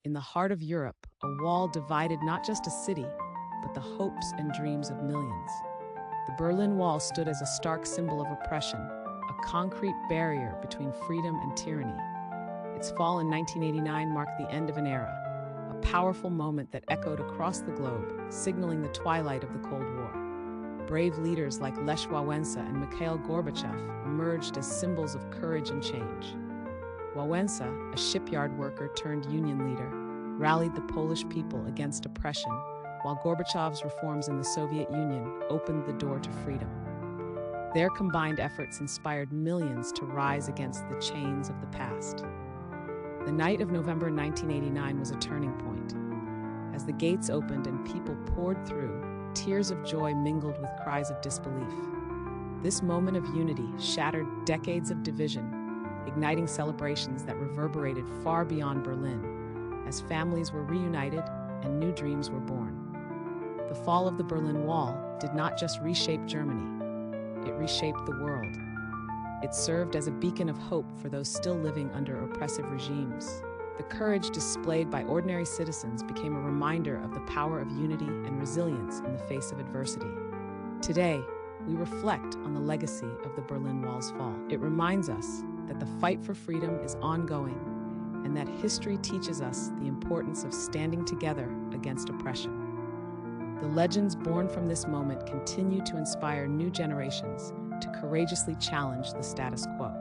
In the heart of Europe, a wall divided not just a city, but the hopes and dreams of millions. The Berlin Wall stood as a stark symbol of oppression, a concrete barrier between freedom and tyranny. Its fall in 1989 marked the end of an era, a powerful moment that echoed across the globe, signaling the twilight of the Cold War. Brave leaders like Lech Wałęsa and Mikhail Gorbachev emerged as symbols of courage and change. Wałęsa, a shipyard worker turned union leader, rallied the Polish people against oppression, while Gorbachev's reforms in the Soviet Union opened the door to freedom. Their combined efforts inspired millions to rise against the chains of the past. The night of November 1989 was a turning point. As the gates opened and people poured through, tears of joy mingled with cries of disbelief. This moment of unity shattered decades of division, igniting celebrations that reverberated far beyond Berlin, as families were reunited and new dreams were born. The fall of the Berlin Wall did not just reshape Germany, it reshaped the world. It served as a beacon of hope for those still living under oppressive regimes. The courage displayed by ordinary citizens became a reminder of the power of unity and resilience in the face of adversity. Today, we reflect on the legacy of the Berlin Wall's fall. It reminds us that the fight for freedom is ongoing and that history teaches us the importance of standing together against oppression. The legends born from this moment continue to inspire new generations to courageously challenge the status quo.